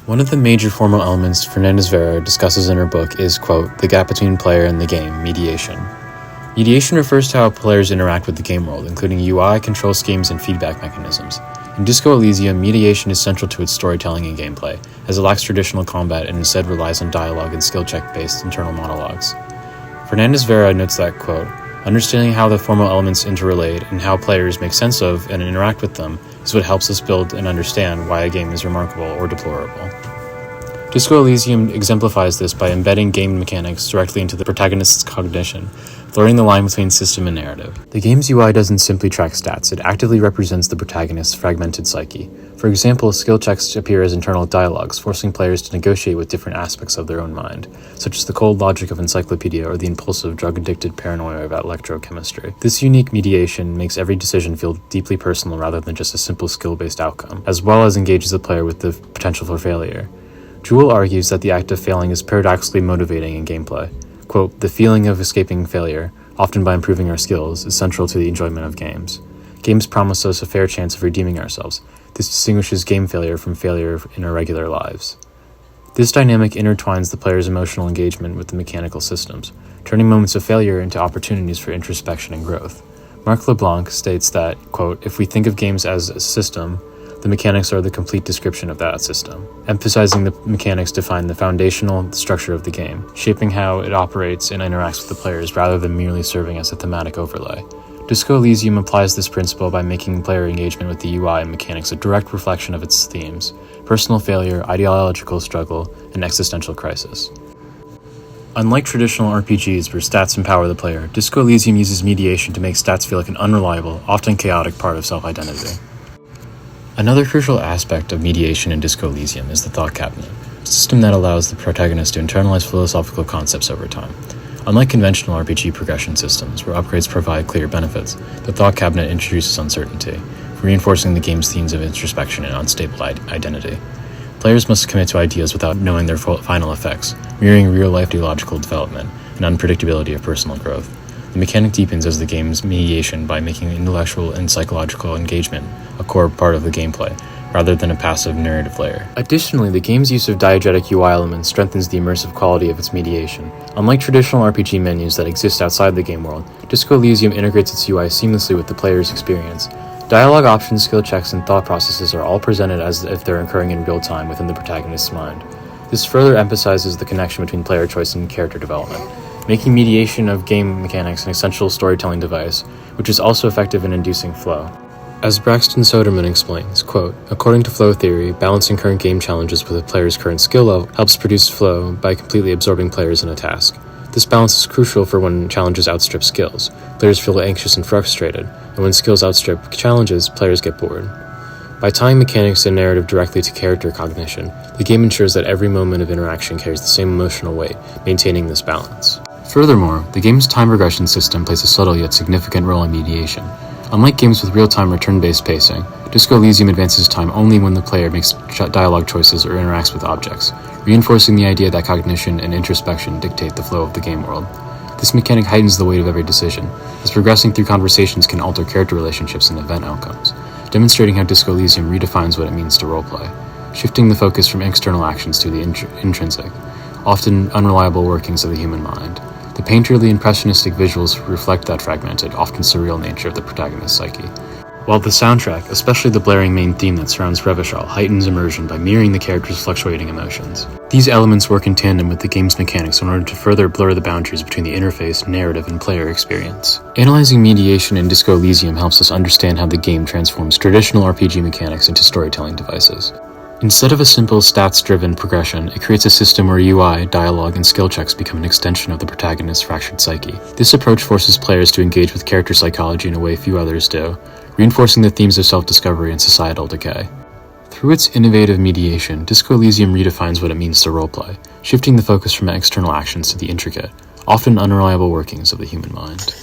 One of the major formal elements Fernandez-Vera discusses in her book is, quote, the gap between player and the game, mediation. Mediation refers to how players interact with the game world, including UI, control schemes, and feedback mechanisms. In Disco Elysium, mediation is central to its storytelling and gameplay, as it lacks traditional combat and instead relies on dialogue and skill check-based internal monologues. Fernandez-Vera notes that, quote, understanding how the formal elements interrelate and how players make sense of and interact with them is what helps us build and understand why a game is remarkable or deplorable. Disco Elysium exemplifies this by embedding game mechanics directly into the protagonist's cognition, blurring the line between system and narrative. The game's UI doesn't simply track stats, it actively represents the protagonist's fragmented psyche. For example, skill checks appear as internal dialogues, forcing players to negotiate with different aspects of their own mind, such as the cold logic of encyclopedia or the impulsive, drug-addicted paranoia about electrochemistry. This unique mediation makes every decision feel deeply personal rather than just a simple skill-based outcome, as well as engages the player with the potential for failure. Jewell argues that the act of failing is paradoxically motivating in gameplay. Quote, the feeling of escaping failure, often by improving our skills, is central to the enjoyment of games. Games promise us a fair chance of redeeming ourselves. This distinguishes game failure from failure in our regular lives. This dynamic intertwines the player's emotional engagement with the mechanical systems, turning moments of failure into opportunities for introspection and growth. Marc LeBlanc states that, quote, if we think of games as a system, the mechanics are the complete description of that system. Emphasizing the mechanics define the foundational structure of the game, shaping how it operates and interacts with the players rather than merely serving as a thematic overlay. Disco Elysium applies this principle by making player engagement with the UI and mechanics a direct reflection of its themes: personal failure, ideological struggle, and existential crisis. Unlike traditional RPGs where stats empower the player, Disco Elysium uses mediation to make stats feel like an unreliable, often chaotic part of self-identity. Another crucial aspect of mediation in Disco Elysium is the Thought Cabinet, a system that allows the protagonist to internalize philosophical concepts over time. Unlike conventional RPG progression systems, where upgrades provide clear benefits, the Thought Cabinet introduces uncertainty, reinforcing the game's themes of introspection and unstable identity. Players must commit to ideas without knowing their final effects, mirroring real-life theological development and unpredictability of personal growth. The mechanic deepens as the game's mediation by making intellectual and psychological engagement a core part of the gameplay, rather than a passive narrative layer. Additionally, the game's use of diegetic UI elements strengthens the immersive quality of its mediation. Unlike traditional RPG menus that exist outside the game world, Disco Elysium integrates its UI seamlessly with the player's experience. Dialogue options, skill checks, and thought processes are all presented as if they're occurring in real time within the protagonist's mind. This further emphasizes the connection between player choice and character development, making mediation of game mechanics an essential storytelling device, which is also effective in inducing flow. As Braxton Soderman explains, quote, according to flow theory, balancing current game challenges with a player's current skill level helps produce flow by completely absorbing players in a task. This balance is crucial for when challenges outstrip skills. Players feel anxious and frustrated, and when skills outstrip challenges, players get bored. By tying mechanics and narrative directly to character cognition, the game ensures that every moment of interaction carries the same emotional weight, maintaining this balance. Furthermore, the game's time progression system plays a subtle yet significant role in mediation. Unlike games with real-time or turn-based pacing, Disco Elysium advances time only when the player makes dialogue choices or interacts with objects, reinforcing the idea that cognition and introspection dictate the flow of the game world. This mechanic heightens the weight of every decision, as progressing through conversations can alter character relationships and event outcomes, demonstrating how Disco Elysium redefines what it means to roleplay, shifting the focus from external actions to the intrinsic, often unreliable workings of the human mind. The painterly, impressionistic visuals reflect that fragmented, often surreal nature of the protagonist's psyche, while the soundtrack, especially the blaring main theme that surrounds Revachol, heightens immersion by mirroring the character's fluctuating emotions. These elements work in tandem with the game's mechanics in order to further blur the boundaries between the interface, narrative, and player experience. Analyzing mediation in Disco Elysium helps us understand how the game transforms traditional RPG mechanics into storytelling devices. Instead of a simple stats-driven progression, it creates a system where UI, dialogue, and skill checks become an extension of the protagonist's fractured psyche. This approach forces players to engage with character psychology in a way few others do, reinforcing the themes of self-discovery and societal decay. Through its innovative mediation, Disco Elysium redefines what it means to roleplay, shifting the focus from external actions to the intricate, often unreliable workings of the human mind.